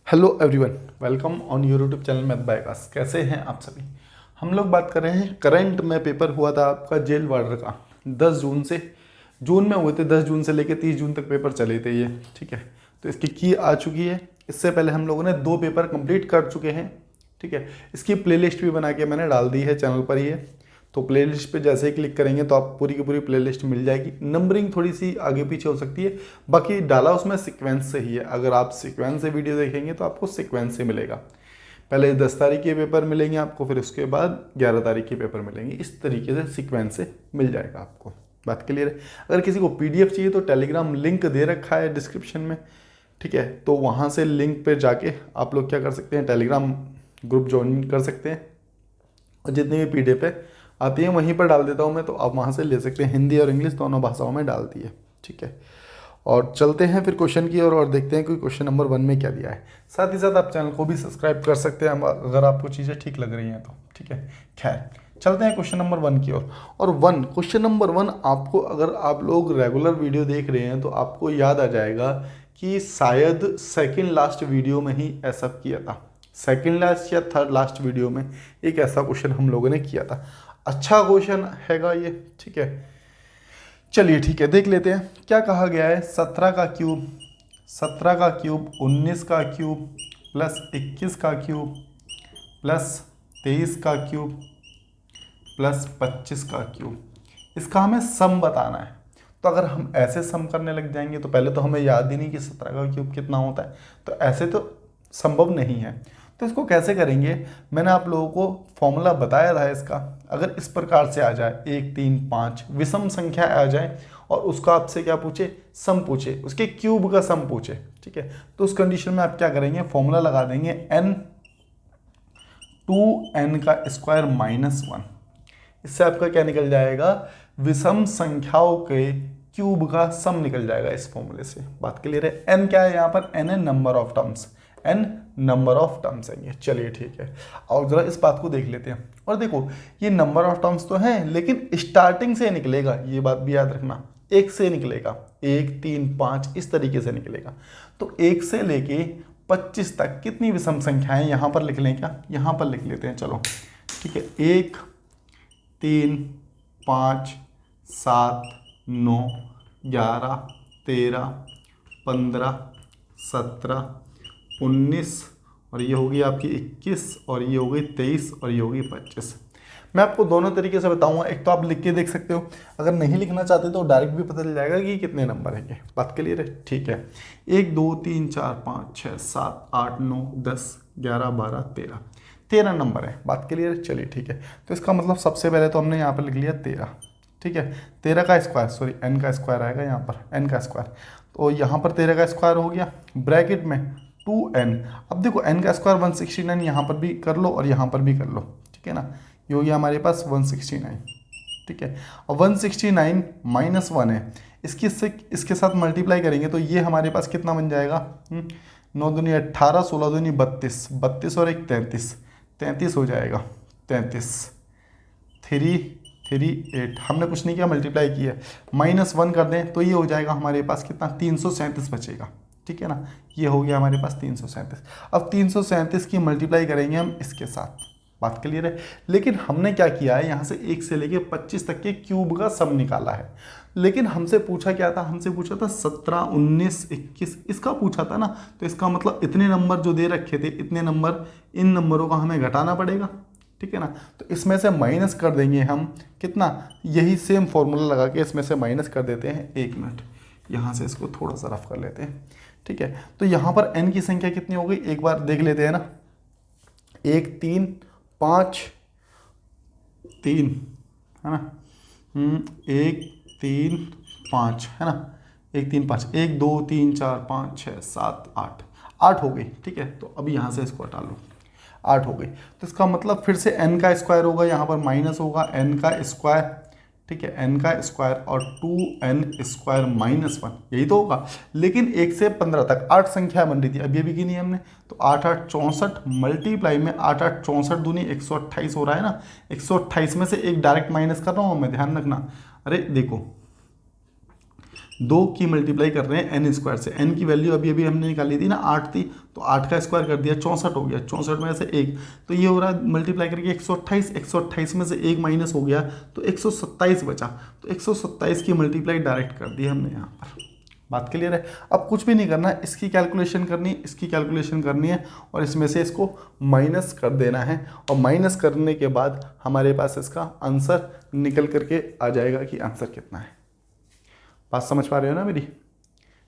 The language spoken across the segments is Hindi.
Hello everyone, welcome on your YouTube channel math by Aakash. कैसे हैं आप सभी। हम लोग बात कर रहे हैं करंट में पेपर हुआ था आपका जेल वार्डर का 10 जून से। जून में हुए थे, 10 जून से लेकर 30 जून तक पेपर चले थे ये। ठीक है, तो इसकी की आ चुकी है। इससे पहले हम लोगों ने 2 पेपर कंप्लीट कर चुके हैं। ठीक है, इसकी प्लेलिस्ट भी बना के मैंने डाल दी है चैनल पर ही है। तो प्लेलिस्ट पे जैसे ही क्लिक करेंगे तो आप पूरी की पूरी प्लेलिस्ट मिल जाएगी। नंबरिंग थोड़ी सी आगे पीछे हो सकती है, बाकी डाला उसमें सीक्वेंस से ही है। अगर आप सीक्वेंस से वीडियो देखेंगे तो आपको सीक्वेंस से मिलेगा। पहले 10 तारीख के पेपर मिलेंगे आपको, फिर उसके बाद 11 तारीख के पेपर मिलेंगे। इस तरीके से सीक्वेंस से मिल जाएगा आपको। बात क्लियर है। अगर किसी को पीडीएफ चाहिए तो टेलीग्राम लिंक दे रखा है डिस्क्रिप्शन में। ठीक है, तो वहाँ से लिंक पे जाके आप लोग क्या कर सकते हैं, टेलीग्राम ग्रुप ज्वाइन कर सकते हैं और जितनी भी पीडीएफ है आती है वहीं पर डाल देता हूँ मैं, तो आप वहाँ से ले सकते हैं। हिंदी और इंग्लिश दोनों भाषाओं में डाल दी है। ठीक है, और चलते हैं फिर क्वेश्चन की ओर और देखते हैं कि क्वेश्चन नंबर 1 में क्या दिया है। साथ ही साथ आप चैनल को भी सब्सक्राइब कर सकते हैं अगर आपको चीज़ें ठीक लग रही हैं तो। ठीक है, खैर चलते हैं क्वेश्चन नंबर 1 की ओर। और क्वेश्चन नंबर 1 आपको, अगर आप लोग रेगुलर वीडियो देख रहे हैं तो आपको याद आ जाएगा कि शायद सेकेंड लास्ट वीडियो में ही ऐसा किया था। सेकेंड लास्ट या थर्ड लास्ट वीडियो में एक ऐसा क्वेश्चन हम लोगों ने किया था। अच्छा क्वेश्चन हैगा ये। ठीक है, चलिए ठीक है, देख लेते हैं क्या कहा गया है। 17 का क्यूब 19 का क्यूब प्लस 21 का क्यूब प्लस 23 का क्यूब प्लस 25 का क्यूब, इसका हमें सम बताना है। तो अगर हम ऐसे सम करने लग जाएंगे तो पहले तो हमें याद ही नहीं कि 17 का क्यूब कितना होता है, तो ऐसे तो संभव नहीं है। तो इसको कैसे करेंगे, मैंने आप लोगों को फॉर्मूला बताया था इसका। अगर इस प्रकार से आ जाए 1 3 5 विषम संख्या आ जाए और उसका आपसे क्या पूछे, सम पूछे, उसके क्यूब का सम पूछे। ठीक है, तो उस कंडीशन में आप क्या करेंगे, फॉर्मूला लगा देंगे n 2n का स्क्वायर माइनस 1। इससे आपका क्या निकल जाएगा, विषम संख्याओं के क्यूब का सम निकल जाएगा इस फॉर्मूले से। बात क्लियर है। n क्या है यहाँ पर, n है number of terms, n number of terms है ये। चलिए ठीक है, और जरा इस बात को देख लेते हैं। और देखो ये नंबर ऑफ टर्म्स तो है, लेकिन स्टार्टिंग से निकलेगा, ये बात भी याद रखना। 1 से निकलेगा, 1 3 5 इस तरीके से निकलेगा। तो 1 से लेके 25 तक कितनी विषम संख्याएं यहाँ पर लिख लें क्या, यहाँ पर लिख लेते हैं। चलो ठीक है, 1 3 5 7 9 11 13 15 17 19 और ये होगी आपकी 21 और ये हो गई 23 और ये होगी 25। मैं आपको दोनों तरीके से बताऊंगा। एक तो आप लिख के देख सकते हो, अगर नहीं लिखना चाहते तो डायरेक्ट भी पता चल जाएगा कि कितने नंबर हैं ये। बात क्लियर है। ठीक है, 1 2 3 4 5 6 7 8 9 10 11 12 13 नंबर है। बात क्लियर है। चलिए ठीक है, तो इसका मतलब सबसे पहले तो हमने यहाँ पर लिख लिया 13। ठीक है, 13 का स्क्वायर, सॉरी n का स्क्वायर आएगा यहाँ पर, n का स्क्वायर। तो यहाँ पर 13 का स्क्वायर हो गया, ब्रैकेट में 2n। अब देखो n का स्क्वायर 169, यहाँ पर भी कर लो और यहाँ पर भी कर लो। ठीक है ना, ये हो गया हमारे पास 169। ठीक है, और 169 माइनस 1 है, इसके साथ मल्टीप्लाई करेंगे तो ये हमारे पास कितना बन जाएगा, 9 दूनी 18 16 दूनी 32, 32 और 1 33, 33 हो जाएगा। 33 3 3 8, हमने कुछ नहीं किया, मल्टीप्लाई किया, -1 कर दें तो ये हो जाएगा हमारे पास कितना, 337 बचेगा। ठीक है ना, ये हो गया हमारे पास 337। अब 337 की मल्टीप्लाई करेंगे हम इसके साथ। बात क्लियर है। लेकिन हमने क्या किया है, यहाँ से 1 से लेके 25 तक के क्यूब का सम निकाला है। लेकिन हमसे पूछा क्या था, हमसे पूछा था 17 19 21 इसका पूछा था ना। तो इसका मतलब इतने नंबर जो दे रखे थे, इतने नंबर, इन नंबरों का हमें घटाना पड़ेगा। ठीक है ना, तो इसमें से माइनस कर देंगे हम कितना, यही सेम फॉर्मूला लगा के इसमें से माइनस कर देते हैं। 1 मिनट, यहाँ से इसको थोड़ा सा रफ कर लेते हैं। ठीक है, तो यहाँ पर n की संख्या कितनी हो गई, एक बार देख लेते हैं ना। 1 3 5 3 है ना, 1 3 5 है ना, 1 3 5 1 2 3 4 5 6 7 8 हो गई। ठीक है, तो अभी यहाँ से इसको हटा लो, 8 हो गई। तो इसका मतलब फिर से n का स्क्वायर होगा, यहाँ पर माइनस होगा n का स्क्वायर। ठीक है, n का स्क्वायर और 2n स्क्वायर माइनस 1, यही तो होगा। लेकिन 1 से 15 तक 8 संख्या बन रही थी, अब ये भी गिनी हमने, तो 8 8 64 मल्टीप्लाई में 8 8 64 दूनी 128 हो रहा है ना। 128 में से एक डायरेक्ट माइनस कर रहा हूँ मैं, ध्यान रखना। अरे देखो 2 की मल्टीप्लाई कर रहे हैं एन स्क्वायर से। एन की वैल्यू अभी अभी हमने निकाली थी ना 8 थी, तो 8 का स्क्वायर कर दिया 64 हो गया, 64 में से 1 तो ये हो रहा है मल्टीप्लाई करके 128, 128 में से 1 माइनस हो गया तो 127 बचा, तो 127 की मल्टीप्लाई डायरेक्ट कर दी हमने यहाँ पर। बात क्लियर है। अब कुछ भी नहीं करना है, इसकी कैलकुलेशन करनी है, इसकी कैलकुलेशन करनी है और इसमें से इसको माइनस कर देना है और माइनस करने के बाद हमारे पास इसका आंसर निकल करके आ जाएगा कि आंसर कितना है। बात समझ पा रहे हो ना मेरी?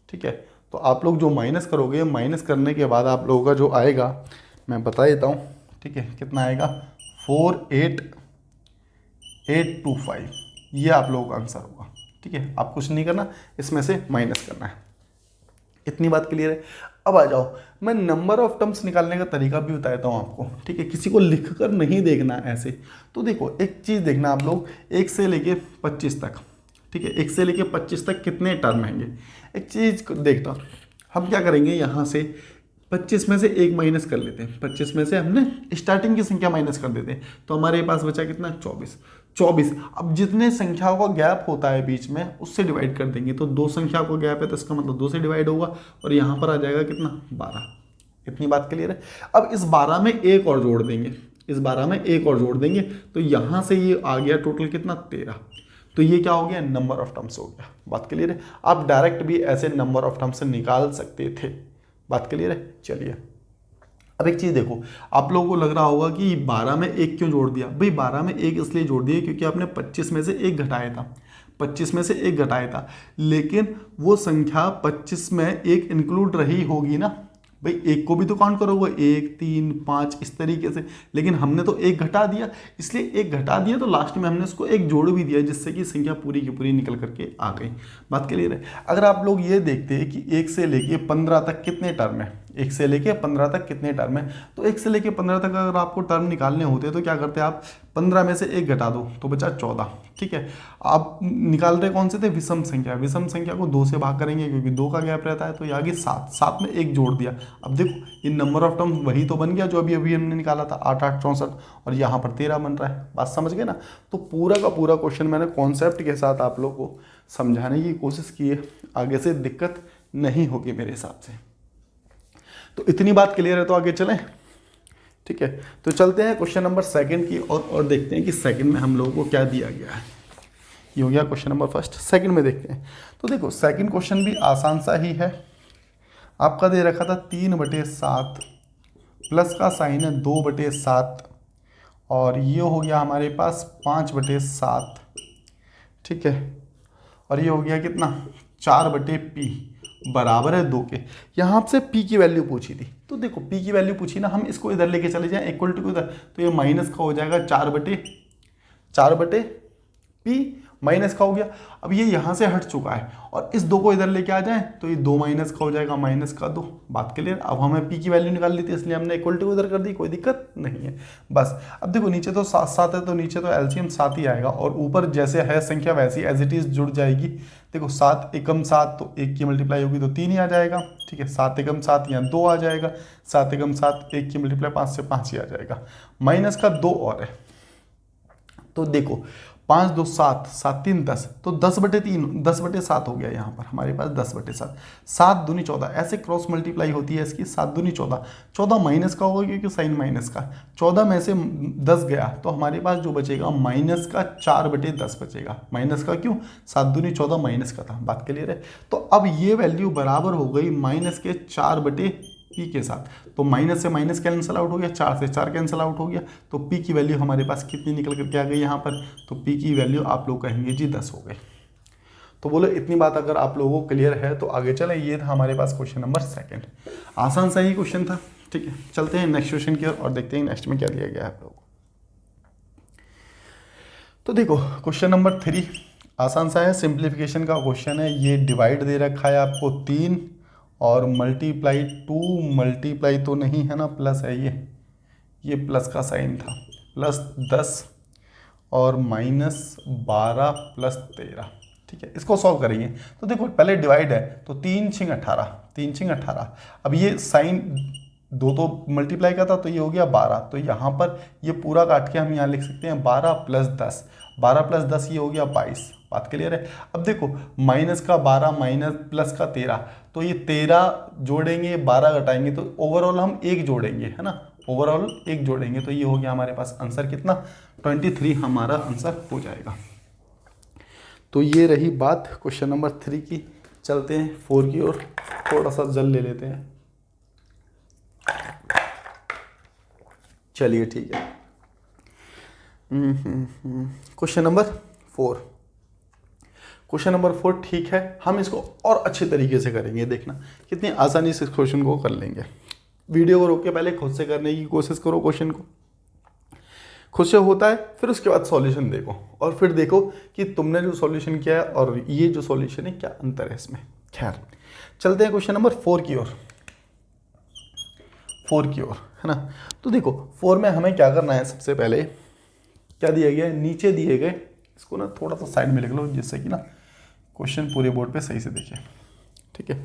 ठीक है, तो आप लोग जो माइनस करोगे, माइनस करने के बाद आप लोगों का जो आएगा मैं बता देता हूँ। ठीक है, कितना आएगा 48825, ये आप लोगों का आंसर होगा। ठीक है, आप कुछ नहीं करना, इसमें से माइनस करना है। इतनी बात क्लियर है। अब आ जाओ, मैं नंबर ऑफ टर्म्स निकालने का तरीका भी बताता हूँ आपको। ठीक है, किसी को लिख कर नहीं देखना ऐसे। तो देखो एक चीज़ देखना आप लोग, 1 से लेके 25 तक। ठीक है, 1 से लेके 25 तक कितने टर्म आएंगे, एक चीज़ देखना। हम क्या करेंगे, यहाँ से 25 में से 1 माइनस कर लेते हैं। 25 में से हमने स्टार्टिंग की संख्या माइनस कर देते हैं, तो हमारे पास बचा कितना 24। अब जितने संख्याओं का गैप होता है बीच में उससे डिवाइड कर देंगे, तो 2 संख्याओं का गैप है तो इसका मतलब 2 से डिवाइड होगा और यहाँ पर आ जाएगा कितना 12। इतनी बात क्लियर है। अब इस 12 में एक और जोड़ देंगे, इस 12 में एक और जोड़ देंगे तो यहाँ से ये आ गया टोटल कितना 13। तो ये क्या हो गया, नंबर ऑफ टर्म्स हो गया। बात क्लियर है। आप डायरेक्ट भी ऐसे नंबर ऑफ टर्म्स निकाल सकते थे। बात क्लियर है। चलिए अब एक चीज़ देखो, आप लोगों को लग रहा होगा कि 12 में 1 क्यों जोड़ दिया। भाई 12 में 1 इसलिए जोड़ दिया क्योंकि आपने 25 में से 1 घटाया था, 25 में से 1 घटाया था, लेकिन वो संख्या 25 में 1 इंक्लूड रही होगी ना। भाई 1 को भी तो काउंट करोगे, 1 3 5 इस तरीके से, लेकिन हमने तो 1 घटा दिया, इसलिए 1 घटा दिया तो लास्ट में हमने उसको 1 जोड़ भी दिया, जिससे कि संख्या पूरी की पूरी निकल करके आ गई। बात क्लियर है। अगर आप लोग ये देखते हैं कि 1 से लेके 15 तक कितने टर्म है, 1 से लेके 15 तक कितने टर्म है, तो 1 से लेके 15 तक अगर आपको टर्म निकालने होते तो क्या करते आप, 15 में से 1 घटा दो तो बचा 14। ठीक है, आप निकाल रहे कौन से थे, विषम संख्या। विषम संख्या को 2 से भाग करेंगे क्योंकि 2 का गैप रहता है, तो ये आ गई 7, 7 में 1 जोड़ दिया। अब देखो ये नंबर ऑफ टर्म वही तो बन गया जो अभी अभी हमने निकाला था, 8 8 64, और यहाँ पर 13 बन रहा है। बात समझ गए ना। तो पूरा का पूरा क्वेश्चन मैंने कॉन्सेप्ट के साथ आप लोग को समझाने की कोशिश की है, आगे से दिक्कत नहीं होगी मेरे हिसाब से। तो इतनी बात क्लियर है, तो आगे चलें। ठीक है, तो चलते हैं क्वेश्चन नंबर 2 की और देखते हैं कि 2 में हम लोगों को क्या दिया गया है। ये हो गया क्वेश्चन नंबर 1। 2 में देखते हैं। तो देखो 2 क्वेश्चन भी आसान सा ही है। आपका दे रखा था 3/7 प्लस का साइन है 2/7 और ये हो गया हमारे पास 5/7। ठीक है, और ये हो गया कितना 4/p बराबर है 2 के। यहाँ आपसे p की वैल्यू पूछी थी, तो देखो p की वैल्यू पूछी ना, हम इसको इधर लेके चले जाएं इक्वल टू इधर, तो ये माइनस का हो जाएगा 4/p माइनस का हो गया। अब ये यहाँ से हट चुका है और इस 2 को इधर लेके आ जाएं तो ये 2 माइनस का हो जाएगा, माइनस का 2। बात क्लियर। अब हमें p की वैल्यू निकाल ली थी इसलिए हमने इक्वल टू इधर कर दी, कोई दिक्कत नहीं है। बस अब देखो नीचे तो 7 7 है, तो नीचे तो एलसीएम 7 ही आएगा और ऊपर जैसे है संख्या वैसी एज इट इज जुड़ जाएगी। देखो 7 एकम 7 तो 1 की मल्टीप्लाई होगी तो 3 ही आ जाएगा। ठीक है, 7 एकम 7 यहाँ 2 आ जाएगा, 7 एकम 7 1 की मल्टीप्लाई 5 से 5 ही आ जाएगा, माइनस का 2 और है। तो देखो 5 2 7 7 3 10, तो 10/3 10/7 हो गया यहाँ पर हमारे पास 10/7। 7 दूनी 14, ऐसे क्रॉस मल्टीप्लाई होती है इसकी। 7 दूनी 14, 14 माइनस का होगा क्योंकि साइन माइनस का। 14 में से 10 गया तो हमारे पास जो बचेगा माइनस का 4/10 बचेगा। माइनस का क्यों, 7 दूनी 14 माइनस का था। बात क्लियर है। तो अब ये वैल्यू बराबर हो गई माइनस के 4/p के साथ, तो माइनस से माइनस कैंसिल आउट हो गया, 4 से 4 कैंसिल आउट हो गया, तो p की वैल्यू हमारे पास कितनी निकल करके आ गई यहाँ पर, तो p की वैल्यू आप लोग कहेंगे जी 10 हो गई। तो बोलो इतनी बात अगर आप लोगों को क्लियर है तो आगे चलें। ये था हमारे पास क्वेश्चन नंबर 2, आसान सा ही क्वेश्चन था। ठीक है, चलते हैं नेक्स्ट क्वेश्चन की ओर और देखते हैं नेक्स्ट में क्या दिया गया है आप लोगों को। तो देखो क्वेश्चन नंबर 3 आसान सा है, सिंप्लीफिकेशन का क्वेश्चन है। ये डिवाइड दे रखा है आपको 3 और मल्टीप्लाई 2 मल्टीप्लाई तो नहीं है ना, प्लस है ये प्लस का साइन था, प्लस 10 और माइनस 12 प्लस 13। ठीक है, इसको सॉल्व करेंगे। तो देखो पहले डिवाइड है तो 3 6 18, 3 6 18। अब ये साइन 2 तो मल्टीप्लाई का था तो ये हो गया 12, तो यहाँ पर ये पूरा काट के हम यहाँ लिख सकते हैं 12 + 10, 12 + 10 ये हो गया 22, बात क्लियर है। अब देखो माइनस का 12 माइनस प्लस का 13, तो ये 13 जोड़ेंगे 12 घटाएंगे तो ओवरऑल हम 1 जोड़ेंगे, है ना, ओवरऑल 1 जोड़ेंगे तो ये हो गया हमारे पास आंसर कितना, 23 हमारा आंसर हो जाएगा। तो ये रही बात क्वेश्चन नंबर 3 की। चलते हैं 4 की ओर, थोड़ा सा जल ले लेते हैं। चलिए ठीक है। क्वेश्चन नंबर 4, क्वेश्चन नंबर 4 ठीक है, हम इसको और अच्छे तरीके से करेंगे, देखना कितनी आसानी से इस क्वेश्चन को कर लेंगे। वीडियो को रोक के पहले खुद से करने की कोशिश करो, क्वेश्चन को खुद से होता है, फिर उसके बाद सॉल्यूशन देखो और फिर देखो कि तुमने जो सॉल्यूशन किया है और ये जो सॉल्यूशन है क्या अंतर है इसमें। खैर चलते हैं क्वेश्चन नंबर 4 की ओर, 4 की ओर, है ना। तो देखो 4 में हमें क्या करना है, सबसे पहले क्या दिया गया है, नीचे दिए गए, इसको ना थोड़ा सा साइड में लिख लो जिससे कि ना क्वेश्चन पूरे बोर्ड पे सही से देखें, ठीक है।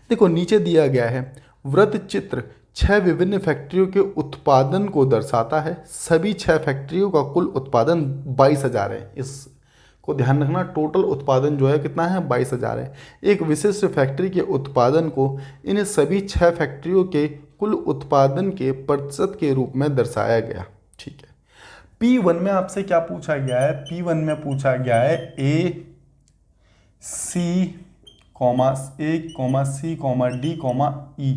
देखो नीचे दिया गया है वृत्त चित्र 6 विभिन्न फैक्ट्रियों के उत्पादन को दर्शाता है। सभी 6 फैक्ट्रियों का कुल उत्पादन 22,000 है। इसको ध्यान रखना, टोटल उत्पादन जो है कितना है, 22,000 है। एक विशिष्ट फैक्ट्री के उत्पादन को इन सभी 6 फैक्ट्रियों के कुल उत्पादन के प्रतिशत के रूप में दर्शाया गया, ठीक है। P1 में आपसे क्या पूछा गया है, P1 में पूछा गया है A C, C, D, E,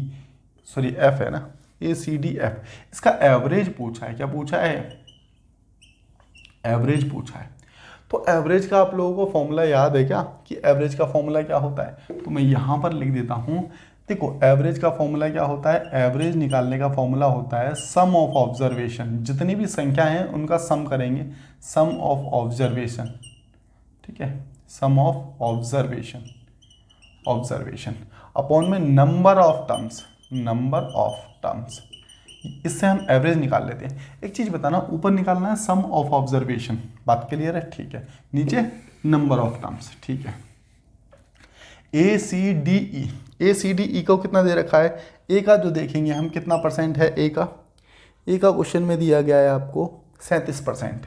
sorry F है ना, ACDF, इसका एवरेज पूछा है। क्या पूछा है, एवरेज पूछा है। तो एवरेज का आप लोगों को फॉर्मूला याद है क्या, कि एवरेज का फॉर्मूला क्या होता है, तो मैं यहाँ पर लिख देता हूँ। देखो एवरेज का फॉर्मूला क्या होता है, एवरेज निकालने का फॉर्मूला होता है सम ऑफ ऑब्जर्वेशन, जितनी भी संख्या हैं उनका सम करेंगे, सम ऑफ ऑब्जर्वेशन, ठीक है, सम ऑफ ऑब्जर्वेशन, ऑब्जर्वेशन अपॉन में number of terms, number of terms, इससे हम एवरेज निकाल लेते हैं। एक चीज बताना, ऊपर निकालना है सम ऑफ ऑब्जर्वेशन, बात क्लियर है, ठीक है, नीचे नंबर ऑफ टर्म्स, ठीक है। ACDE, ACDE को कितना दे रखा है, ए का जो देखेंगे हम कितना परसेंट है, ए का क्वेश्चन में दिया गया है आपको 37%,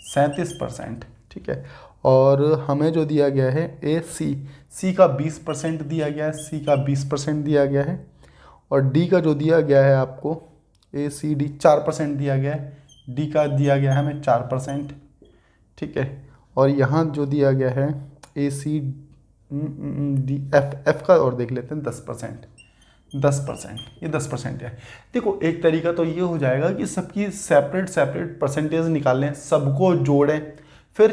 37%, ठीक है। और हमें जो दिया गया है सी का 20% दिया गया है, सी का 20% दिया गया है। और डी का जो दिया गया है आपको ACD 4% दिया गया है, डी का दिया गया है हमें 4%, ठीक है। और यहाँ जो दिया गया है एफ का और देख लेते हैं 10%, 10%, ये 10% है। देखो एक तरीका तो ये हो जाएगा कि सबकी सेपरेट सेपरेट परसेंटेज निकालें, सबको जोड़ें, फिर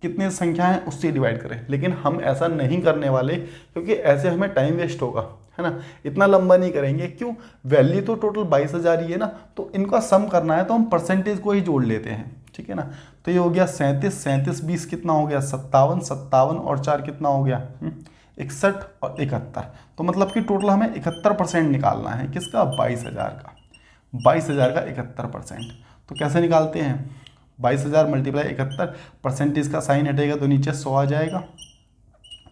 कितनी संख्या है उससे डिवाइड करें, लेकिन हम ऐसा नहीं करने वाले क्योंकि ऐसे हमें टाइम वेस्ट होगा, है ना। इतना लंबा नहीं करेंगे, क्यों, वैल्यू तो टोटल 22,000 ही है ना, तो इनका सम करना है तो हम परसेंटेज को ही जोड़ लेते हैं, ठीक है ना। तो ये हो गया 37, 37 20 कितना हो गया 57, 57 और 4 कितना हो गया 61 और 71, तो मतलब कि टोटल हमें 71% निकालना है, किसका, 22,000 का, 22,000 का 71%। तो कैसे निकालते हैं, 22,000 मल्टीप्लाई 71, परसेंटेज का साइन हटेगा तो नीचे 100 आ जाएगा,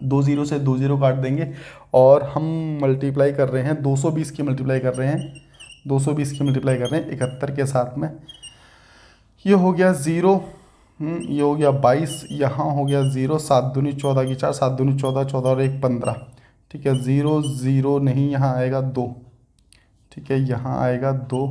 2 0 से 2 0 काट देंगे और हम मल्टीप्लाई कर रहे हैं 220 की मल्टीप्लाई कर रहे हैं, 220 की मल्टीप्लाई कर रहे हैं 71 के साथ में, ये हो गया 0, ये हो गया 22, यहाँ हो गया 0, 7 दूनी 14 की 4, 7 दूनी 14, 14 और 1 15, ठीक है, 0 0 नहीं, यहाँ आएगा 2, ठीक है, यहाँ आएगा 2,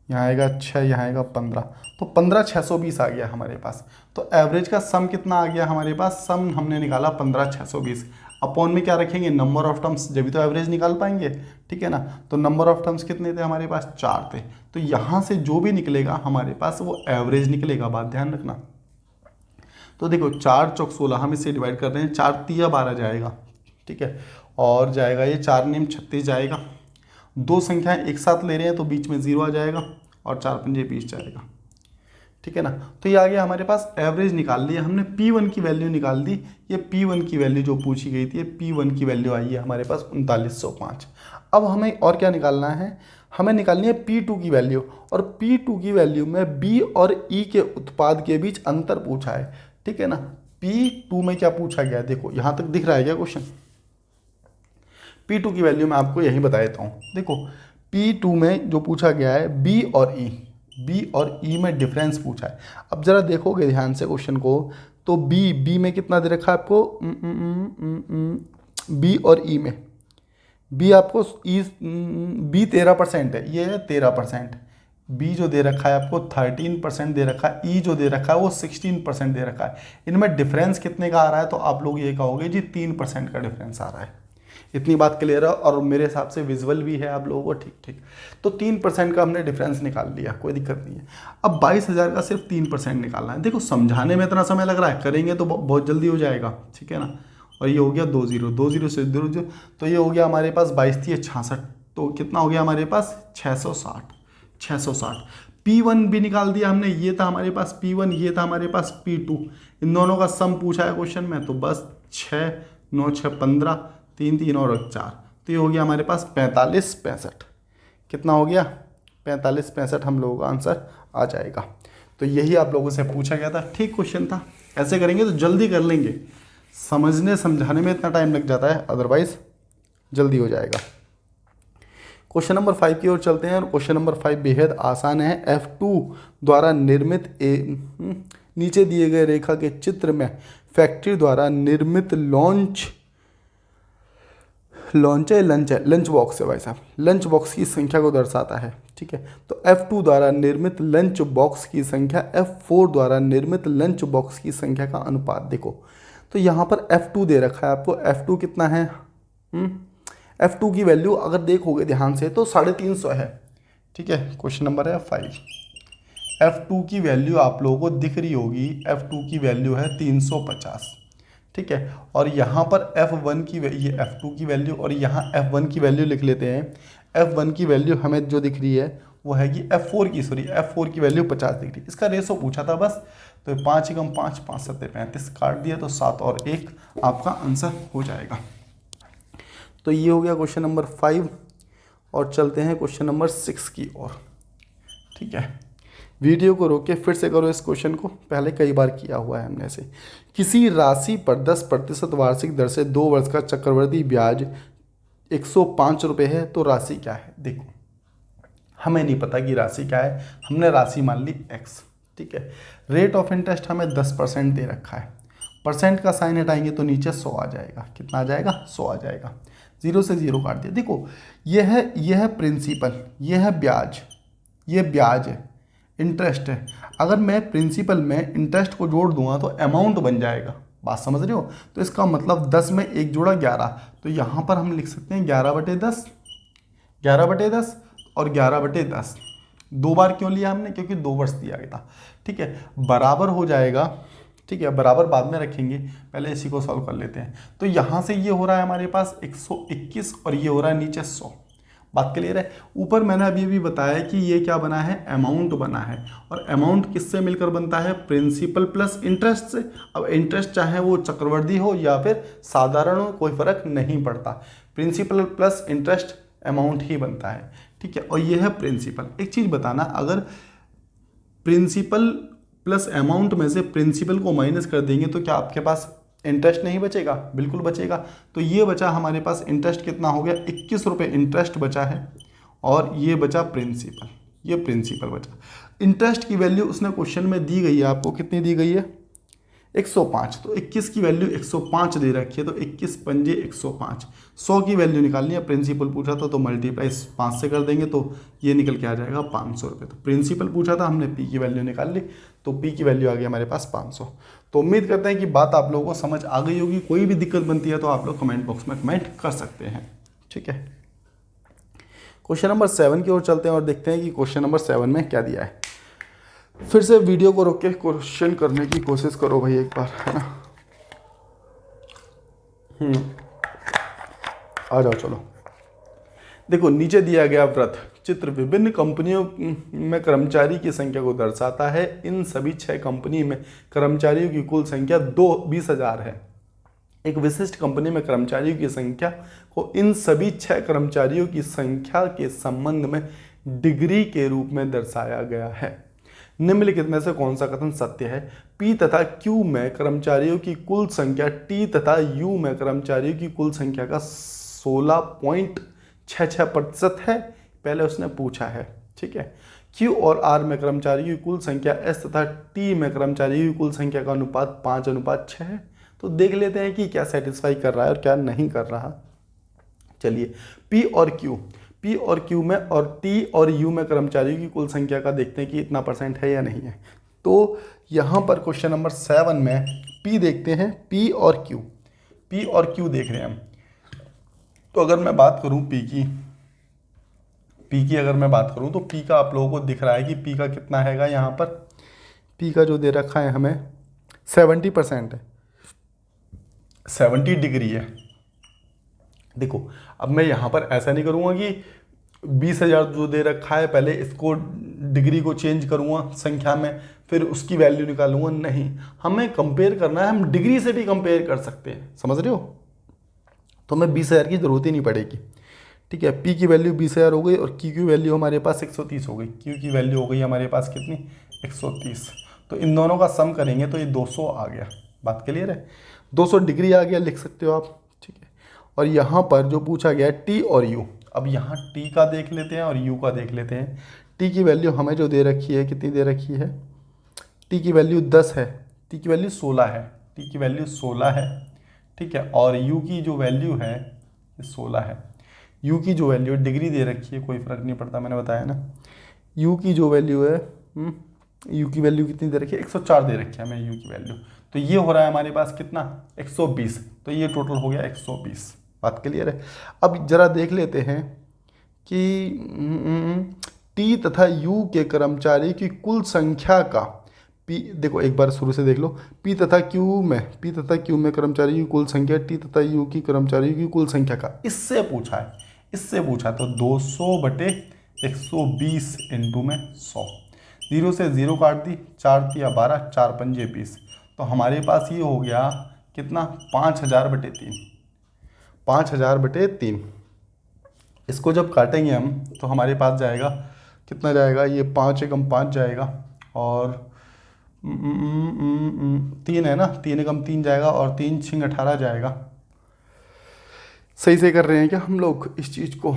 यहाँ आएगा 6, यहाँ आएगा 15, तो 15 620 आ गया हमारे पास। तो एवरेज का सम कितना आ गया हमारे पास, सम हमने निकाला 15 620, अपॉन में क्या रखेंगे, नंबर ऑफ टर्म्स, जब भी तो एवरेज निकाल पाएंगे, ठीक है ना। तो नंबर ऑफ टर्म्स कितने थे हमारे पास, 4 थे, तो यहाँ से जो भी निकलेगा हमारे पास वो एवरेज निकलेगा, बात ध्यान रखना। तो देखो 4 चौक 16, हम इसे डिवाइड कर रहे हैं, 4 तिया 12 जाएगा, ठीक है, और जाएगा ये 4 नियम 36 जाएगा, दो संख्याएं एक साथ ले रहे हैं तो बीच में 0 आ जाएगा और 4 पंजे 20 जाएगा, ठीक है ना। तो ये आ गया हमारे पास, एवरेज निकाल लिया हमने, P1 की वैल्यू निकाल दी, ये P1 की वैल्यू जो पूछी गई थी, P1 की वैल्यू आई है हमारे पास 3905। अब हमें और क्या निकालना है, हमें निकालनी है P2 की वैल्यू, और P2 की वैल्यू में B और E के उत्पाद के बीच अंतर पूछा है, ठीक है ना। P2 में क्या पूछा गया, देखो यहाँ तक दिख रहा है क्या क्वेश्चन, P2 की वैल्यू मैं आपको यही बता देता हूँ। देखो P2 में जो पूछा गया है B और E में डिफरेंस पूछा है। अब जरा देखोगे ध्यान से क्वेश्चन को, तो बी में कितना दे रखा है आपको, बी और ई में, बी आपको बी 13% है, ये है 13%। बी जो दे रखा है आपको 13% दे रखा है, ई जो दे रखा है वो 16% दे रखा है। इनमें डिफरेंस कितने का आ रहा है, तो आप लोग ये कहोगे जी 3% का डिफरेंस आ रहा है। इतनी बात क्लियर है, और मेरे हिसाब से विजुअल भी है आप लोगों को, ठीक ठीक। तो 3% का हमने डिफरेंस निकाल लिया, कोई दिक्कत नहीं है। अब 22,000 का सिर्फ 3% निकालना है। देखो समझाने में इतना समय लग रहा है, करेंगे तो बहुत जल्दी हो जाएगा, ठीक है ना। और ये हो गया 2 से 2 तो ये हो गया हमारे पास 22 थी 66, तो कितना हो गया हमारे पास 660। P1 भी निकाल दिया हमने, ये था हमारे पास P1, ये था हमारे पास P2। इन दोनों का सम पूछा है क्वेश्चन में, तो बस 6 9 6 15, 3 3 और 4, तो ये हो गया हमारे पास 45 65। कितना हो गया 45 65, हम लोगों का आंसर आ जाएगा। तो यही आप लोगों से पूछा गया था, ठीक क्वेश्चन था। ऐसे करेंगे तो जल्दी कर लेंगे, समझने समझाने में इतना टाइम लग जाता है, अदरवाइज जल्दी हो जाएगा। क्वेश्चन नंबर 5 की ओर चलते हैं, और क्वेश्चन नंबर 5 बेहद आसान है। F2 द्वारा निर्मित नीचे दिए गए रेखा के चित्र में फैक्ट्री द्वारा निर्मित लंच बॉक्स है भाई साहब, लंच बॉक्स की संख्या को दर्शाता है, ठीक है। तो F2 द्वारा निर्मित लंच बॉक्स की संख्या F4 द्वारा निर्मित लंच बॉक्स की संख्या का अनुपात देखो। तो यहाँ पर F2 दे रखा है आपको, F2 कितना है, F2 की वैल्यू अगर देखोगे ध्यान से तो 350 है, ठीक है। क्वेश्चन नंबर है 5। F2 की वैल्यू आप लोगों को दिख रही होगी, F2 की वैल्यू है 350, ठीक है। और यहाँ पर F1 की ये F2 की वैल्यू, और यहाँ F1 की वैल्यू लिख लेते हैं। F1 की वैल्यू हमें जो दिख रही है वो है कि F4 की वैल्यू 50 दिख रही है। इसका रेशो पूछा था बस, तो 5 × 5 5 7 35 काट दिया, तो 7 और 1 आपका आंसर हो जाएगा। तो ये हो गया क्वेश्चन नंबर 5, और चलते हैं क्वेश्चन नंबर 6 की ओर, ठीक है। वीडियो को रोक के फिर से करो इस क्वेश्चन को, पहले कई बार किया हुआ है हमने से। किसी राशि पर 10% वार्षिक दर से 2 वर्ष का चक्रवृद्धि ब्याज 105 रुपये है, तो राशि क्या है। देखो हमें नहीं पता कि राशि क्या है, हमने राशि मान ली x, ठीक है। रेट ऑफ इंटरेस्ट हमें 10% दे रखा है, परसेंट का साइन हटाएंगे तो नीचे 100 आ जाएगा। कितना आ जाएगा, 100 आ जाएगा। 0 से 0 काट दिया। देखो यह है प्रिंसिपल, यह है ब्याज, ये ब्याज है, इंटरेस्ट है। अगर मैं प्रिंसिपल में इंटरेस्ट को जोड़ दूंगा तो अमाउंट बन जाएगा, बात समझ रहे हो। तो इसका मतलब 10 में 1 जोड़ा 11, तो यहाँ पर हम लिख सकते हैं 11/10, 11/10 और 11/10। 2 बार क्यों लिया हमने, क्योंकि 2 वर्ष दिया गया था, ठीक है। बराबर हो जाएगा, ठीक है, बराबर बाद में रखेंगे, पहले इसी को सॉल्व कर लेते हैं। तो यहाँ से ये हो रहा है हमारे पास 121, और ये हो रहा है नीचे 100। बात क्लियर है। ऊपर मैंने अभी बताया कि ये क्या बना है, अमाउंट बना है, और अमाउंट किससे मिलकर बनता है, प्रिंसिपल प्लस इंटरेस्ट से। अब इंटरेस्ट चाहे वो चक्रवृद्धि हो या फिर साधारण हो, कोई फर्क नहीं पड़ता, प्रिंसिपल प्लस इंटरेस्ट अमाउंट ही बनता है, ठीक है। और ये है प्रिंसिपल। एक चीज़ बताना, अगर प्रिंसिपल प्लस अमाउंट में से प्रिंसिपल को माइनस कर देंगे तो क्या आपके पास इंटरेस्ट नहीं बचेगा, बिल्कुल बचेगा। तो ये बचा हमारे पास इंटरेस्ट, कितना हो गया 21 रुपये इंटरेस्ट बचा है, और ये बचा प्रिंसिपल, ये प्रिंसिपल बचा। इंटरेस्ट की वैल्यू उसने क्वेश्चन में दी गई है आपको, कितनी दी गई है 105, तो 21 की वैल्यू 105 दे रखी है, तो 21 पंजे 105। 100 की वैल्यू निकालनी है, प्रिंसिपल पूछा था तो मल्टीप्लाई 5 से कर देंगे तो ये निकल के आ जाएगा 500 रुपये। तो प्रिंसिपल पूछा था, हमने पी की वैल्यू निकाल ली, तो पी की वैल्यू आ गई हमारे पास 500। तो उम्मीद करते हैं कि बात आप लोगों को समझ आ गई होगी। कोई भी दिक्कत बनती है तो आप लोग कमेंट बॉक्स में कमेंट कर सकते हैं, ठीक है। क्वेश्चन नंबर 7 की ओर चलते हैं और देखते हैं कि क्वेश्चन नंबर 7 में क्या दिया है। फिर से वीडियो को रोक के क्वेश्चन करने की कोशिश करो भाई एक बार, है ना। आ जाओ चलो। देखो नीचे दिया गया व्रत चित्र विभिन्न कंपनियों में कर्मचारी की संख्या को दर्शाता है। इन सभी 6 कंपनी में कर्मचारियों की कुल संख्या 20,000 है। एक विशिष्ट कंपनी में कर्मचारियों की संख्या को इन सभी 6 कर्मचारियों की संख्या के संबंध में डिग्री के रूप में दर्शाया गया है। निम्नलिखित में से कौन सा कथन सत्य है। पी तथा क्यू में कर्मचारियों की कुल संख्या टी तथा यू में कर्मचारियों की कुल संख्या का 16.66% है, पहले उसने पूछा है, ठीक है। Q और R में कर्मचारियों की कुल संख्या S तथा T में कर्मचारियों की कुल संख्या का अनुपात 5:6 है। तो देख लेते हैं कि क्या सेटिस्फाई कर रहा है और क्या नहीं कर रहा। चलिए P और Q में और T और U में कर्मचारियों की कुल संख्या का देखते हैं कि इतना % है या नहीं है। तो यहाँ पर क्वेश्चन नंबर 7 में P देखते हैं, P और Q देख रहे हैं हम। तो अगर मैं बात करूँ P की अगर मैं बात करूँ तो P का आप लोगों को दिख रहा है कि P का कितना हैगा। यहाँ पर P का जो दे रखा है हमें 70% है, 70 डिग्री है। देखो अब मैं यहाँ पर ऐसा नहीं करूँगा कि 20,000 जो दे रखा है पहले इसको डिग्री को चेंज करूँगा संख्या में, फिर उसकी वैल्यू निकालूंगा। नहीं, हमें कंपेयर करना है, हम डिग्री से भी कंपेयर कर सकते हैं, समझ रहे हो। तो हमें 20,000 की ज़रूरत ही नहीं पड़ेगी। ठीक है, P की वैल्यू 20,000 हो गई और Q की वैल्यू हमारे पास 130 हो गई। Q की वैल्यू हो गई हमारे पास कितनी, 130। तो इन दोनों का सम करेंगे तो ये 200 आ गया। बात क्लियर है, 200 डिग्री आ गया, लिख सकते हो आप। ठीक है, और यहाँ पर जो पूछा गया है T और U, अब यहाँ T का देख लेते हैं और U का देख लेते हैं। T की वैल्यू हमें जो दे रखी है, कितनी दे रखी है, T की वैल्यू 10 है, T की वैल्यू 16 है, T की वैल्यू 16 है। ठीक है, और U की जो वैल्यू है ये 16 है। U की जो वैल्यू डिग्री दे रखी है, कोई फ़र्क नहीं पड़ता, मैंने बताया ना। U की जो वैल्यू है, U की वैल्यू कितनी दे रखी है, 104 दे रखी है हमें U की वैल्यू। तो ये हो रहा है हमारे पास कितना, 120। तो ये टोटल हो गया 120। बात क्लियर है। अब जरा देख लेते हैं कि T तथा U के कर्मचारी की कुल संख्या का P, देखो एक बार शुरू से देख लो। P तथा Q में कर्मचारी की कुल संख्या T तथा U की कर्मचारी की कुल संख्या का इससे पूछा है। तो 200/120 इंटू में 100, 0 से 0 काट दी, 4 तिया 12, 4 पंजे 20। तो हमारे पास ये हो गया कितना, 5000/3, 5000/3। इसको जब काटेंगे हम तो हमारे पास जाएगा कितना जाएगा, ये 5 एकम 5 जाएगा और 3 है ना, 3 एकम 3 जाएगा और 3 छिंग 18 जाएगा। सही से कर रहे हैं क्या हम लोग इस चीज़ को?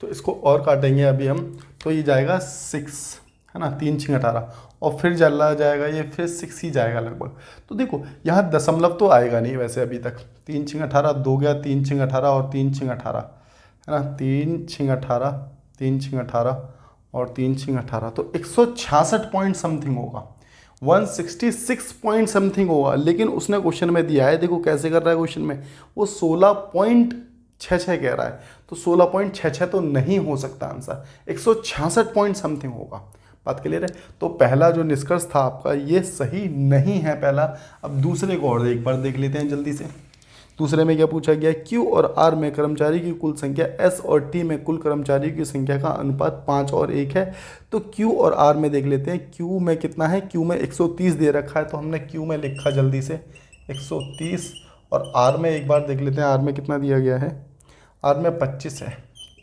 तो इसको और काटेंगे अभी हम, तो ये जाएगा 6 है ना, 3 छिंग 18 और फिर चला जाएगा ये, फिर 6 ही जाएगा लगभग। तो देखो यहाँ दशमलव तो आएगा नहीं वैसे अभी तक। 3 छिंग 18 2 गया, 3 छिंग 18 और 3 छिंग 18 है ना, 3 छिंग 18, 3 छिंग 18 और 3 छिंग 18। तो 166 पॉइंट समथिंग होगा, 166 पॉइंट समथिंग होगा। लेकिन उसने क्वेश्चन में दिया है, देखो कैसे कर रहा है क्वेश्चन में, वो 16.66 कह रहा है। तो 16.66 तो नहीं हो सकता आंसर, 166 पॉइंट समथिंग होगा। बात क्लियर है। तो पहला जो निष्कर्ष था आपका ये सही नहीं है पहला। अब दूसरे को और एक बार देख लेते हैं जल्दी से। दूसरे में क्या पूछा गया, Q और R में कर्मचारी की कुल संख्या S और T में कुल कर्मचारियों की संख्या का अनुपात 5 और 1 है। तो Q और R में देख लेते हैं, Q में कितना है, Q में 130 दे रखा है, तो हमने Q में लिखा जल्दी से 130। और R में एक बार देख लेते हैं, R में कितना दिया गया है, R में 25 है।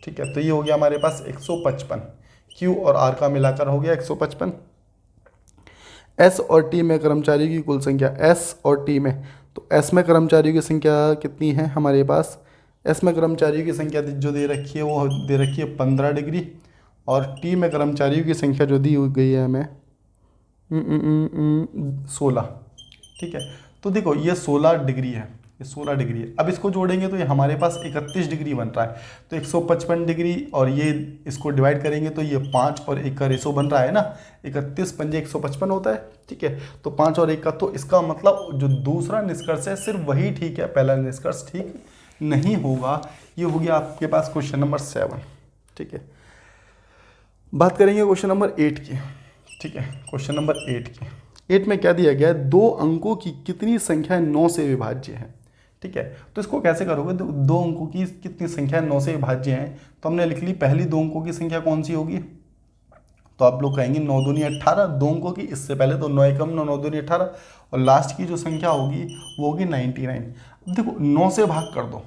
ठीक है, तो ये हो गया हमारे पास 155। Q और R का मिलाकर हो गया 155। S और T में कर्मचारियों की कुल संख्या, S और T में, तो S में कर्मचारियों की संख्या कितनी है हमारे पास, S में कर्मचारियों की संख्या जो दे रखी है वो दे रखी है 15 डिग्री। और T में कर्मचारियों की संख्या जो दी गई है हमें 16। ठीक है, तो देखो ये 16 डिग्री है, ये 16 डिग्री है। अब इसको जोड़ेंगे तो ये हमारे पास 31 डिग्री बन रहा है। तो 155 डिग्री और ये इसको डिवाइड करेंगे तो ये 5 और 1 का रेशो बन रहा है ना, 31 पंजे 155 होता है। ठीक है, तो 5 और 1 का, तो इसका मतलब जो दूसरा निष्कर्ष है सिर्फ वही ठीक है, पहला निष्कर्ष ठीक नहीं होगा। ये हो गया आपके पास क्वेश्चन नंबर 7। ठीक है, बात करेंगे क्वेश्चन नंबर 8 की। ठीक है, क्वेश्चन नंबर 8 की। 8 में क्या दिया गया है, 2 अंकों की कितनी संख्या 9 से विभाज्य है। ठीक है, तो इसको कैसे करोगे, 2 अंकों की कितनी संख्या 9 से विभाज्य है। तो हमने लिख ली पहली 2 अंकों की संख्या कौन सी होगी, तो आप लोग कहेंगे 9 दूनी 18, 2 अंकों की, इससे पहले तो 9 एकम 9, 9 दूनी 18 और लास्ट की जो संख्या होगी वो होगी 99। अब देखो 9 से भाग कर दो,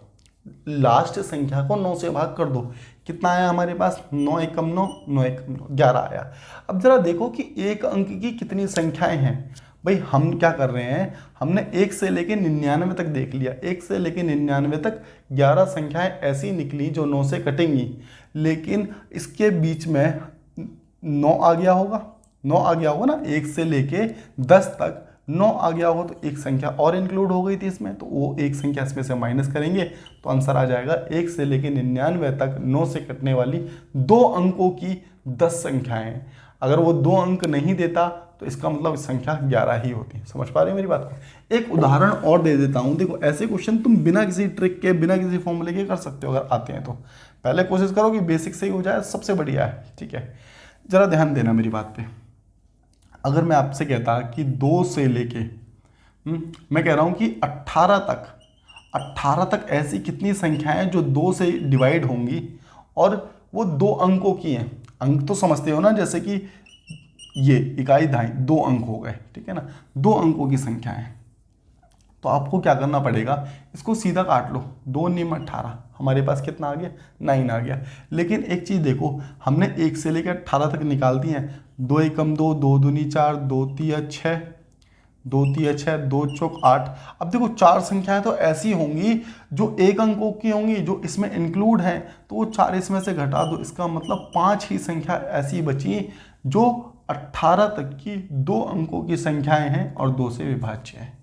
लास्ट संख्या को 9 से भाग कर दो, कितना आया हमारे पास, 9 एकम 9, 9 एकम 9, 11 आया। अब जरा देखो कि एक अंक की कितनी संख्याएं हैं, भाई हम क्या कर रहे हैं, हमने 1 से लेके 99 तक देख लिया, 1 से लेके 99 तक 11 संख्याएं ऐसी निकली जो 9 से कटेंगी, लेकिन इसके बीच में 9 आ गया होगा, 9 आ गया होगा ना, 1 से लेके 10 तक 9 आ गया होगा, तो एक संख्या और इंक्लूड हो गई थी इसमें, तो वो एक संख्या इसमें से माइनस करेंगे तो आंसर आ जाएगा 1 से लेके 99 तक 9 से कटने वाली 2 अंकों की 10 संख्याएं। अगर वो 2 अंक नहीं देता तो इसका मतलब संख्या 11 ही होती। समझ पा रहे हो मेरी बात को? एक उदाहरण और दे देता हूँ। देखो ऐसे क्वेश्चन तुम बिना किसी ट्रिक के, बिना किसी फॉर्मूले के कर सकते हो अगर आते हैं तो। पहले कोशिश करो कि बेसिक से ही हो जाए, सबसे बढ़िया है। ठीक है, जरा ध्यान देना मेरी बात पे। अगर मैं आपसे कहता कि 2 से लेके मैं कह रहा हूँ कि 18 तक ऐसी कितनी संख्याएं जो 2 से डिवाइड होंगी और वो 2 अंकों की हैं। अंक तो समझते हो ना, जैसे कि ये इकाई दहाई 2 अंक हो गए, ठीक है ना, 2 अंकों की संख्या है। तो आपको क्या करना पड़ेगा, इसको सीधा काट लो, 2 निम 18, हमारे पास कितना आ गया, 9 आ गया। लेकिन एक चीज़ देखो, हमने 1 से लेकर 18 तक निकाल दी है। 2 एकम 2, 2 दूनी 4, 2 तिया 6, 2 तिया 6, 2 चौक 8। अब देखो 4 संख्याएं तो ऐसी होंगी जो 1 अंकों की होंगी, जो इसमें इंक्लूड हैं, तो वो 4 इसमें से घटा दो, इसका मतलब 5 ही संख्या ऐसी बची जो 18 तक की 2 अंकों की संख्याएं हैं और 2 से विभाज्य है।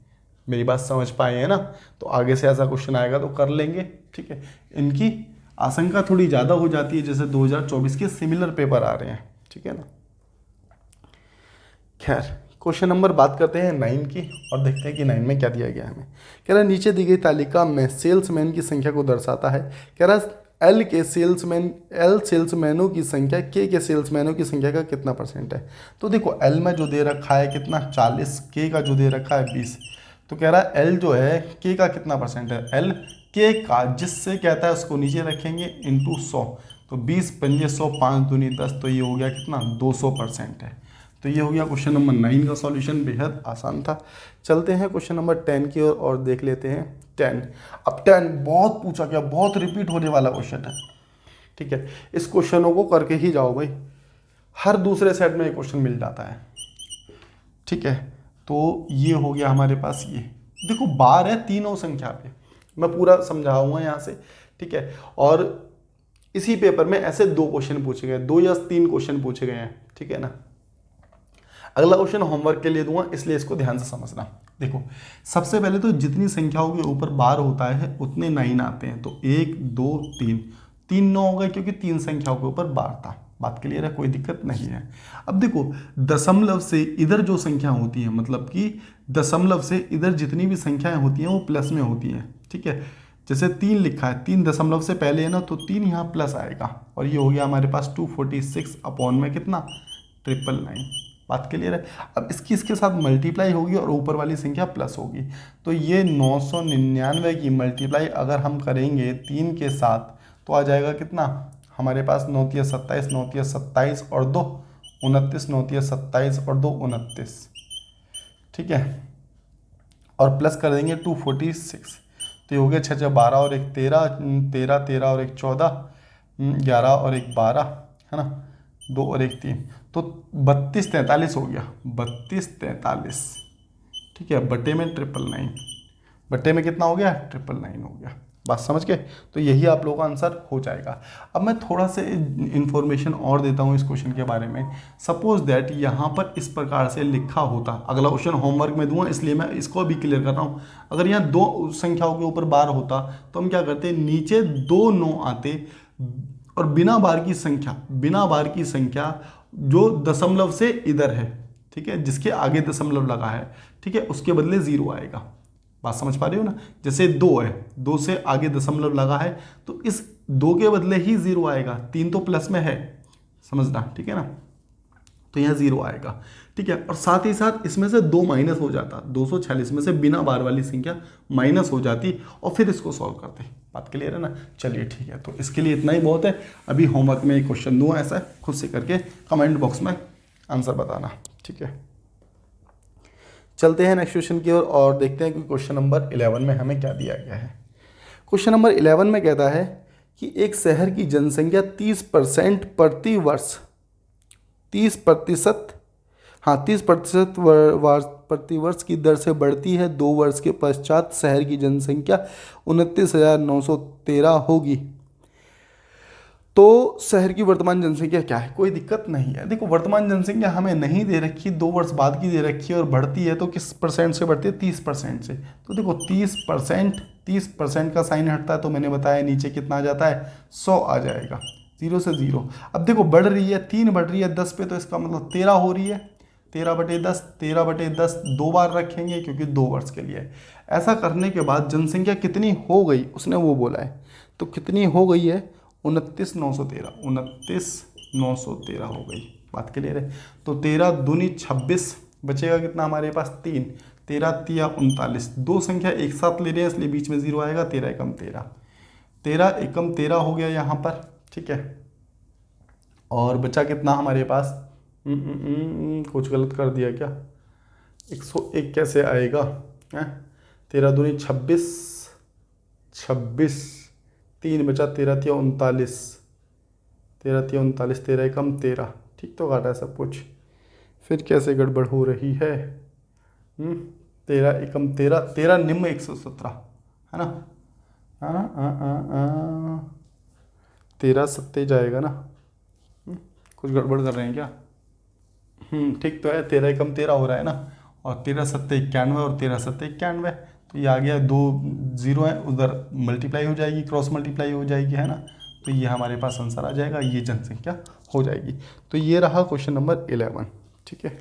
मेरी बात समझ पाए हैं ना? तो आगे से ऐसा क्वेश्चन आएगा तो कर लेंगे। ठीक है, इनकी आशंका थोड़ी ज़्यादा हो जाती है, जैसे 2024 के सिमिलर पेपर आ रहे हैं। ठीक है ना। खैर, क्वेश्चन नंबर बात करते हैं 9 की और देखते हैं कि 9 में क्या दिया गया है हमें। कह रहा है नीचे दी गई तालिका में सेल्समैन की संख्या को दर्शाता है। कह रहा है एल सेल्समैनों की संख्या के सेल्समैनों की संख्या का कितना % है। तो देखो एल में जो दे रखा है कितना, 40, के का जो दे रखा है 20। तो कह रहा है एल जो है के का कितना % है, एल के का जिससे कहता है उसको नीचे रखेंगे इंटू 100। तो 20 पंजे 100, 5 दूनी 10, तो ये हो गया कितना, 200% है। तो ये हो गया क्वेश्चन नंबर 9 का सॉल्यूशन, बेहद आसान था। चलते हैं क्वेश्चन नंबर 10 की ओर और देख लेते हैं 10। अब 10 बहुत पूछा गया, बहुत रिपीट होने वाला क्वेश्चन है। ठीक है, इस क्वेश्चनों को करके ही जाओ भाई, हर दूसरे सेट में ये क्वेश्चन मिल जाता है। ठीक है, तो ये हो गया हमारे पास। ये देखो बार है तीनों संख्या पे, मैं पूरा समझाऊंगा यहाँ से। ठीक है, और इसी पेपर में ऐसे 2 क्वेश्चन पूछे गए, 2 या 3 क्वेश्चन पूछे गए हैं। ठीक है ना। अगला क्वेश्चन होमवर्क के लिए दूंगा, इसलिए इसको ध्यान से समझना। देखो सबसे पहले तो जितनी संख्याओं के ऊपर बार होता है उतने 9 आते हैं। तो 1 2 3, 3 9 हो गए क्योंकि 3 संख्याओं के ऊपर बार था। बात क्लियर है, कोई दिक्कत नहीं है। अब देखो दशमलव से इधर जो संख्या होती है, मतलब कि दशमलव से इधर जितनी भी संख्याएं होती हैं वो प्लस में होती हैं। ठीक है, जैसे 3 लिखा है, 3 दशमलव से पहले है ना, तो 3 यहाँ प्लस आएगा और ये हो गया हमारे पास 246 अपॉन में कितना, 999। बात क्लियर है। अब इसकी इसके साथ मल्टीप्लाई होगी और ऊपर वाली संख्या प्लस होगी। तो ये 999 की मल्टीप्लाई अगर हम करेंगे 3 के साथ तो आ जाएगा कितना, हमारे पास 9 तिया 27, 9 तिया 27 और 2 29, 9 तिया 27 और 2 29। ठीक है, और प्लस कर देंगे 246, तो ये हो गया 6 12 और 1 13, 13 13 और 1 14, 11 और 1 12, है ना, 2 और 1 3, तो 32 43 हो गया, 32 43। ठीक है, बटे में 999, बटे में कितना हो गया, 999 हो गया। बात समझ गए? तो यही आप लोगों का आंसर हो जाएगा। अब मैं थोड़ा से इन्फॉर्मेशन और देता हूँ इस क्वेश्चन के बारे में। सपोज दैट यहाँ पर इस प्रकार से लिखा होता, अगला क्वेश्चन होमवर्क में दूंगा इसलिए मैं इसको भी क्लियर कर रहा हूँ। अगर यहाँ 2 संख्याओं के ऊपर बार होता तो हम क्या करते, नीचे 2 9 आते और बिना बार की संख्या जो दशमलव से इधर है, ठीक है, जिसके आगे दशमलव लगा है, ठीक है, उसके बदले 0 आएगा। बात समझ पा रहे हो ना? जैसे 2 है, 2 से आगे दशमलव लगा है तो इस 2 के बदले ही 0 आएगा। 3 तो प्लस में है, समझना, ठीक है ना। तो यहाँ 0 आएगा। ठीक है, और साथ ही साथ इसमें से 2 माइनस हो जाता, 246 में से बिना बार वाली संख्या माइनस हो जाती और फिर इसको सॉल्व करते। बात क्लियर है ना? चलिए ठीक है, तो इसके लिए इतना ही बहुत है। अभी होमवर्क में एक क्वेश्चन दूंगा, ऐसा खुद से करके कमेंट बॉक्स में आंसर बताना। ठीक है, चलते हैं नेक्स्ट क्वेश्चन की ओर और देखते हैं कि क्वेश्चन नंबर 11 में हमें क्या दिया गया है। क्वेश्चन नंबर 11 में कहता है कि एक शहर की जनसंख्या 30% प्रति वर्ष 30% हाँ 30% प्रतिवर्ष की दर से बढ़ती है। 2 वर्ष के पश्चात शहर की जनसंख्या 29,913 होगी। तो शहर की वर्तमान जनसंख्या क्या है? कोई दिक्कत नहीं है। देखो वर्तमान जनसंख्या हमें नहीं दे रखी, 2 वर्ष बाद की दे रखी है और बढ़ती है तो किस परसेंट से बढ़ती है? 30% से। तो देखो 30% का साइन हटता है तो मैंने बताया नीचे कितना आ जाता है? 100 आ जाएगा, 0 से 0। अब देखो बढ़ रही है, 3 बढ़ रही है 10 पे, तो इसका मतलब 13 हो रही है। 13/10, 13/10 2 बार रखेंगे क्योंकि 2 वर्ष के लिए। ऐसा करने के बाद जनसंख्या कितनी हो गई उसने वो बोला है, तो कितनी हो गई है? 29,913, 29,913 हो गई। बात क्लियर है? तो 13 दूनी 26, बचेगा कितना हमारे पास? 3, 13 तिया 39। 2 संख्या एक साथ ले रहे हैं इसलिए बीच में 0 आएगा। 13 एकम 13, 13 एकम 13 हो गया यहाँ पर, ठीक है। और बचा कितना हमारे पास? कुछ गलत कर दिया क्या? 101 कैसे आएगा? 13 दूनी 26, 26, 3 बचा, 13 तिया 39, 13 तिया 39, 13 एकम 13। ठीक तो काटा है सब कुछ, फिर कैसे गड़बड़ हो रही है? 13 एकम 13, 13 निम्न 117 है ना? 13 सत्ते जाएगा ना? कुछ गड़बड़ कर रहे हैं क्या? ठीक तो है, 13 एकम 13 हो रहा है ना, और 13 सत्ते 91 और 13 सत्ते 91। तो ये आ गया, 2 0 है, उधर मल्टीप्लाई हो जाएगी, क्रॉस मल्टीप्लाई हो जाएगी, है ना? तो ये हमारे पास आंसर आ जाएगा, ये जनसंख्या हो जाएगी। तो ये रहा क्वेश्चन नंबर 11, ठीक है।